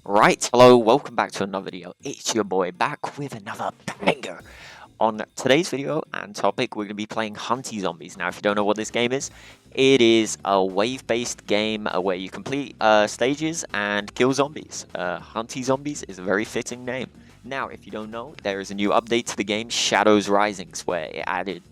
Right, hello, welcome back to another video. It's your boy back with another banger. On today's video and topic, we're going to be playing Hunty Zombies. Now, if you don't know what this game is, it is a wave-based game where you complete stages and kill zombies. Hunty Zombies is a very fitting name. Now, if you don't know, there is a new update to the game, Shadows Risings, where it added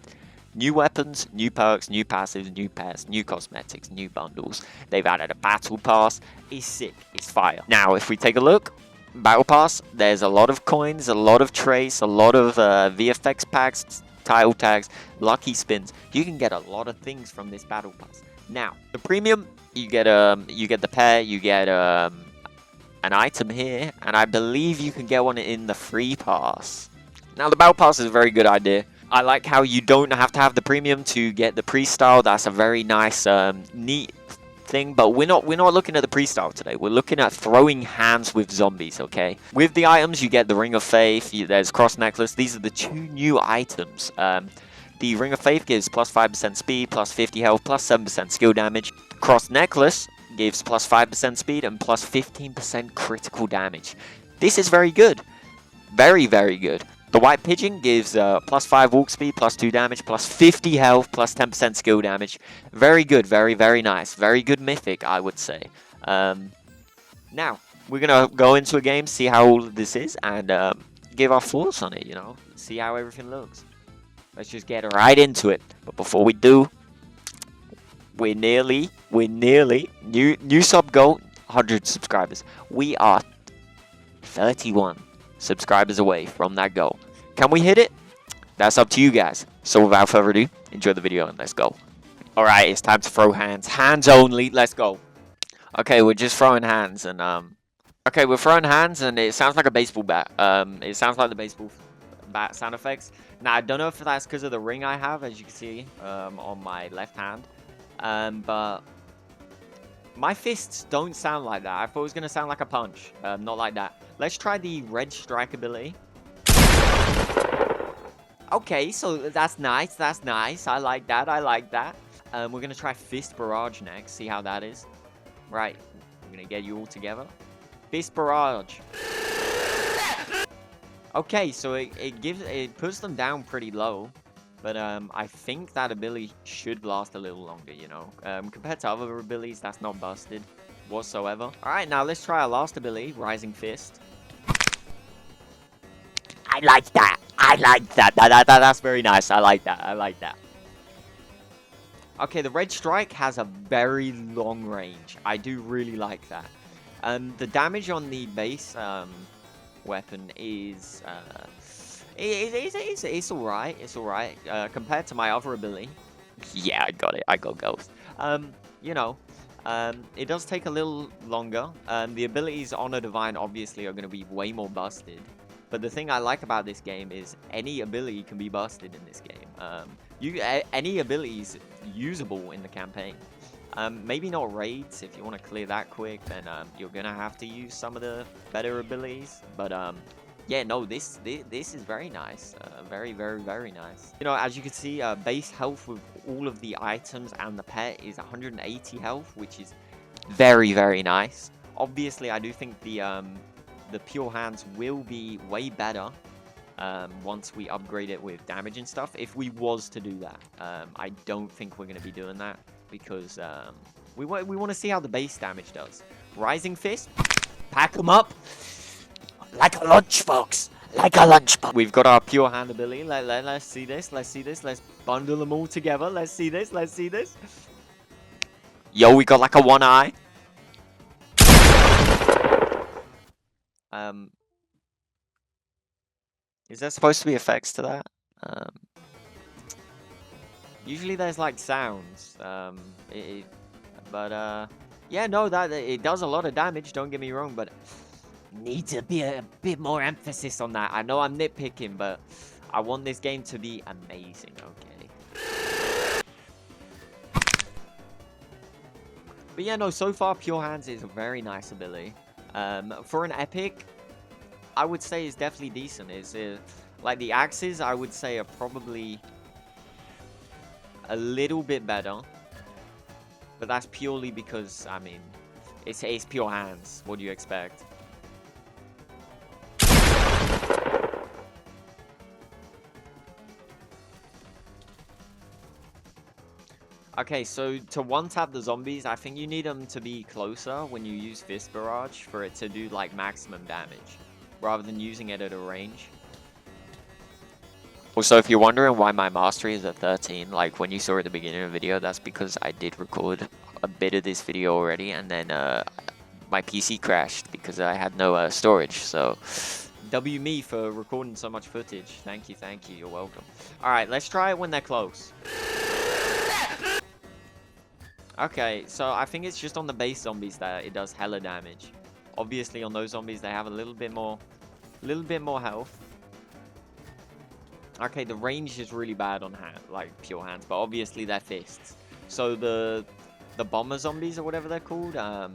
new weapons, new perks, new passives, new pets, new cosmetics, new bundles. They've added a battle pass. It's sick. It's fire. Now, if we take a look, battle pass, there's a lot of coins, a lot of trace, a lot of VFX packs, title tags, lucky spins. You can get a lot of things from this battle pass. Now, the premium, you get the pair, you get an item here, and I believe you can get one in the free pass. Now, the battle pass is a very good idea. I like how you don't have to have the premium to get the pre-style. That's a very nice, neat thing. But we're not looking at the pre-style today. We're looking at throwing hands with zombies. Okay. With the items, you get the Ring of Faith. There's Cross Necklace. These are the two new items. The Ring of Faith gives plus 5% speed, plus 50 health, plus 7% skill damage. Cross Necklace gives plus 5% speed and plus 15% critical damage. This is very good. Very, very good. The White Pigeon gives plus 5 walk speed, plus 2 damage, plus 50 health, plus 10% skill damage. Very good, very, very nice. Very good mythic, I would say. Now, we're going to go into a game, see how all of this is, and give our thoughts on it, you know. See how everything looks. Let's just get right into it. But before we do, we're nearly, new sub goal, 100 subscribers. We are 31 subscribers away from that goal. Can we hit it? That's up to you guys. So without further ado, enjoy the video and let's go. Alright, it's time to throw hands. Hands only, let's go. Okay, we're just throwing hands and okay, we're throwing hands and it sounds like a baseball bat. It sounds like the baseball bat sound effects. Now I don't know if that's because of the ring I have, as you can see, on my left hand. But my fists don't sound like that. I thought it was going to sound like a punch. Not like that. Let's try the red strike ability. Okay, so that's nice. That's nice. I like that. I like that. We're going to try Fist Barrage next. See how that is. Right. I'm going to get you all together. Fist Barrage. Okay, so it puts them down pretty low. But I think that ability should last a little longer, you know. Compared to other abilities, that's not busted whatsoever. Alright, now let's try our last ability, Rising Fist. I like that. I like that. That's very nice. I like that. I like that. Okay, the Red Strike has a very long range. I do really like that. The damage on the base weapon is... It's alright. It's alright. Compared to my other ability. Yeah, I got it. I got Ghost. You know, it does take a little longer. The abilities on a Divine obviously are going to be way more busted. But the thing I like about this game is any ability can be busted in this game. Any ability is usable in the campaign. Maybe not raids. If you want to clear that quick, then you're going to have to use some of the better abilities. But yeah, no, this is very nice. Very, very, very nice. You know, as you can see, base health with all of the items and the pet is 180 health, which is very, very nice. Obviously, I do think the pure hands will be way better once we upgrade it with damage and stuff. If we was to do that, I don't think we're going to be doing that because we want to see how the base damage does. Rising Fist, pack them up. Like a lunch, folks. Like a lunch box. We've got our pure hand ability. Let's see this. Let's see this. Let's bundle them all together. Let's see this. Let's see this. Yo, we got like a one eye. Is there supposed to be effects to that? Usually there's like sounds. Yeah, no, that it does a lot of damage. Don't get me wrong, but needs to be a bit more emphasis on that. I know I'm nitpicking, but I want this game to be amazing, okay? But yeah, no, so far Pure Hands is a very nice ability. For an epic, I would say it's definitely decent. It's like the axes, I would say, are probably a little bit better. But that's purely because, I mean, it's Pure Hands. What do you expect? Okay, so to one-tap the zombies, I think you need them to be closer when you use Fist Barrage for it to do, like, maximum damage, rather than using it at a range. Also, if you're wondering why my mastery is at 13, like when you saw at the beginning of the video, that's because I did record a bit of this video already, and then my PC crashed because I had no storage, so W me for recording so much footage. Thank you, you're welcome. Alright, let's try it when they're close. Okay, so I think it's just on the base zombies that it does hella damage. Obviously on those zombies they have a little bit more health. Okay, the range is really bad on pure hands, but obviously they're fists. So the bomber zombies or whatever they're called are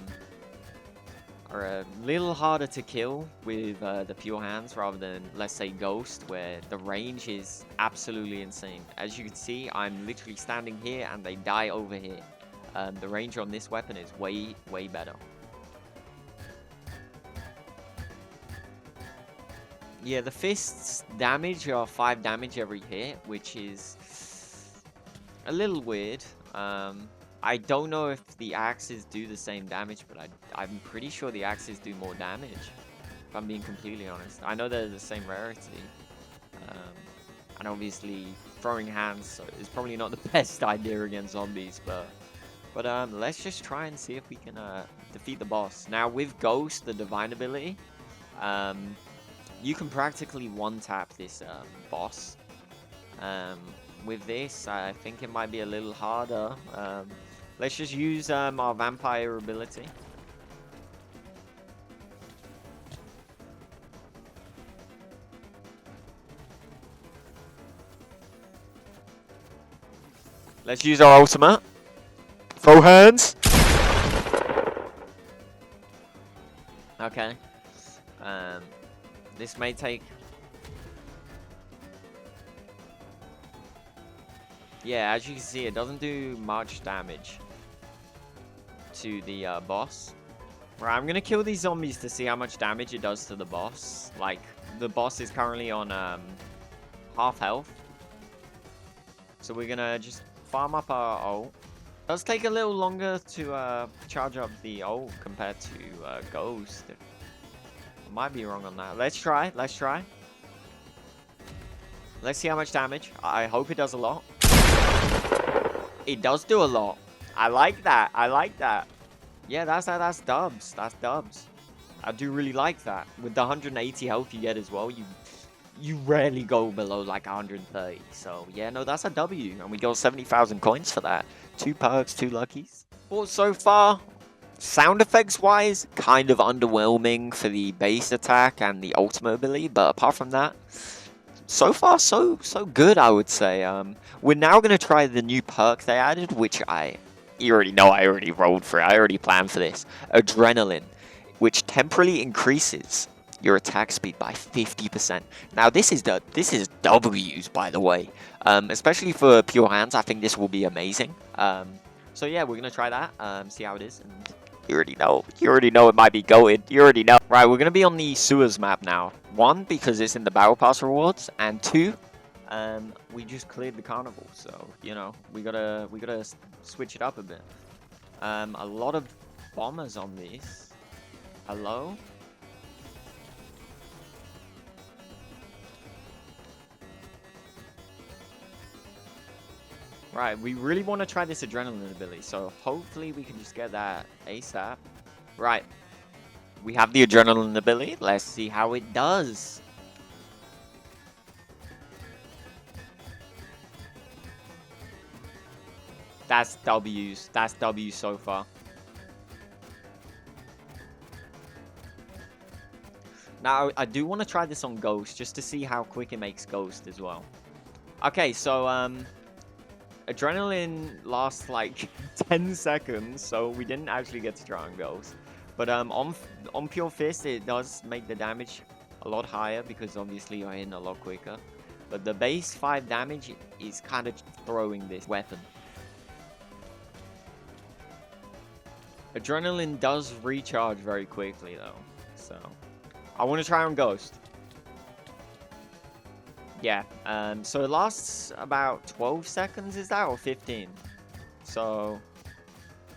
a little harder to kill with the pure hands rather than, let's say, Ghost, where the range is absolutely insane. As you can see, I'm literally standing here and they die over here. The range on this weapon is way better. Yeah, the fists damage are 5 damage every hit, which is a little weird. I don't know if the axes do the same damage, but I'm pretty sure the axes do more damage, if I'm being completely honest. I know they're the same rarity. And obviously, throwing hands is probably not the best idea against zombies, but let's just try and see if we can defeat the boss. Now, with Ghost, the Divine ability, you can practically one-tap this boss. With this, I think it might be a little harder. Let's just use our vampire ability. Let's use our ultimate. Throw hands. Okay. This may take... Yeah, as you can see, it doesn't do much damage to the boss. Right, I'm gonna kill these zombies to see how much damage it does to the boss. Like, the boss is currently on half health. So we're gonna just farm up our ult. It does take a little longer to charge up the ult compared to Ghost. I might be wrong on that. Let's try. Let's see how much damage. I hope it does a lot. It does do a lot. I like that. Yeah, that's dubs. That's dubs. I do really like that. With the 180 health you get as well, you rarely go below like 130. So yeah, no, that's a W. And we got 70,000 coins for that. 2 perks, 2 luckies. Well, so far, sound effects wise, kind of underwhelming for the base attack and the ultimate ability, but apart from that, so far so good, I would say. We're now going to try the new perk they added, which you already know I already rolled for it. I already planned for this. Adrenaline, which temporarily increases your attack speed by 50%. Now this is W's, by the way. Especially for pure hands, I think this will be amazing. So yeah, we're gonna try that. See how it is. And you already know it might be going. You already know. Right, we're gonna be on the sewers map now. 1, because it's in the battle pass rewards, and 2, we just cleared the carnival, so you know we gotta switch it up a bit. A lot of bombers on these. Hello. Right, we really want to try this adrenaline ability, so hopefully we can just get that ASAP. Right, we have the adrenaline ability. Let's see how it does. That's W's. That's W's so far. Now, I do want to try this on Ghost, just to see how quick it makes Ghost as well. Okay, so, adrenaline lasts like 10 seconds, so we didn't actually get to try on Ghost. But on Pure Fist, it does make the damage a lot higher, because obviously you're hitting a lot quicker. But the base 5 damage is kind of throwing this weapon. Adrenaline does recharge very quickly though, so I want to try on Ghost. Yeah, so it lasts about 12 seconds, is that, or 15? So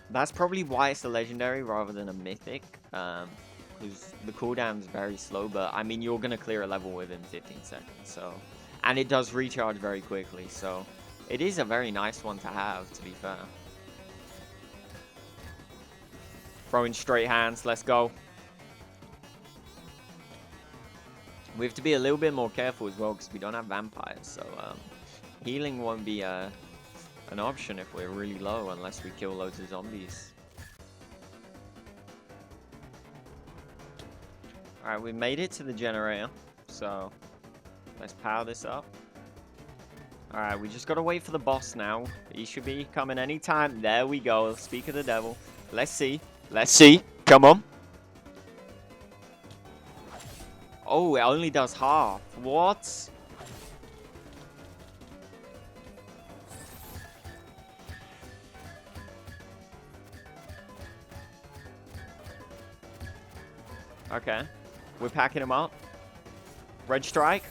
that's probably why it's a legendary rather than a mythic. Because the cooldown is very slow, but I mean, you're going to clear a level within 15 seconds, so... And it does recharge very quickly, so... It is a very nice one to have, to be fair. Throwing straight hands, let's go. We have to be a little bit more careful as well, because we don't have vampires, so... healing won't be an option if we're really low, unless we kill loads of zombies. Alright, we made it to the generator, so let's power this up. Alright, we just gotta wait for the boss now. He should be coming anytime. There we go. Speak of the devil. Let's see. Let's see. Come on. Oh, it only does half. What? Okay. We're packing him up. Red strike.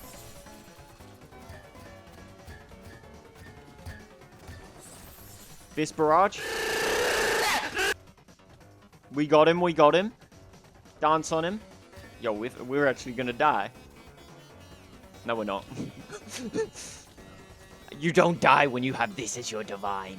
Fist barrage. We got him, we got him. Dance on him. Yo, we're actually gonna die. No, we're not. You don't die when you have this as your divine.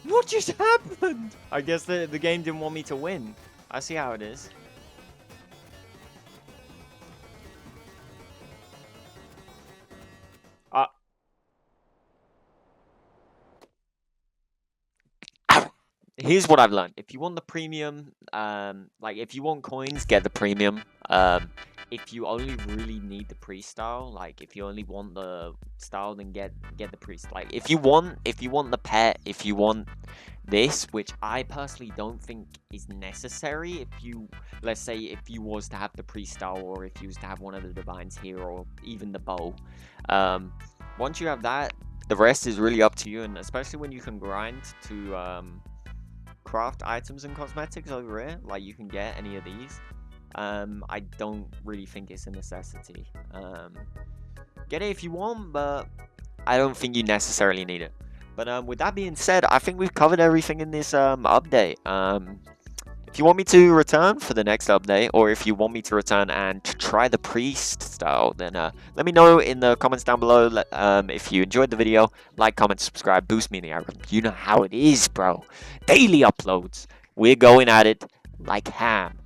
What just happened? I guess the game didn't want me to win. I see how it is. Here's what I've learned. If you want the premium, like if you want coins, get the premium. If you only really need the pre-style, like if you only want the style, then get the priest. Like if you want the pet, if you want this, which I personally don't think is necessary. If you, let's say, if you was to have the pre-style, or if you was to have one of the divines here, or even the bow, once you have that, the rest is really up to you. And especially when you can grind to craft items and cosmetics over here, like you can get any of these. I don't really think it's a necessity. Get it if you want, but I don't think you necessarily need it. But with that being said, I think we've covered everything in this update. If you want me to return for the next update, or if you want me to return and try the priest style, then let me know in the comments down below. If you enjoyed the video, like, comment, subscribe, boost me in the algorithm. You know how it is, bro. Daily uploads. We're going at it like ham.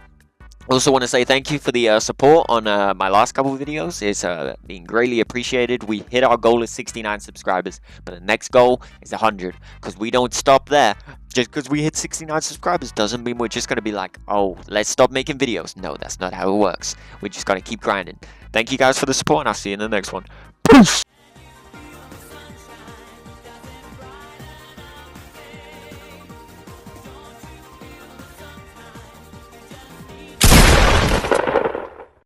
Also want to say thank you for the support on my last couple of videos. It's being greatly appreciated. We hit our goal of 69 subscribers, but the next goal is 100, because we don't stop there. Just because we hit 69 subscribers doesn't mean we're just going to be like, oh, let's stop making videos. No, that's not how it works. We're just going to keep grinding. Thank you guys for the support, and I'll see you in the next one. Peace!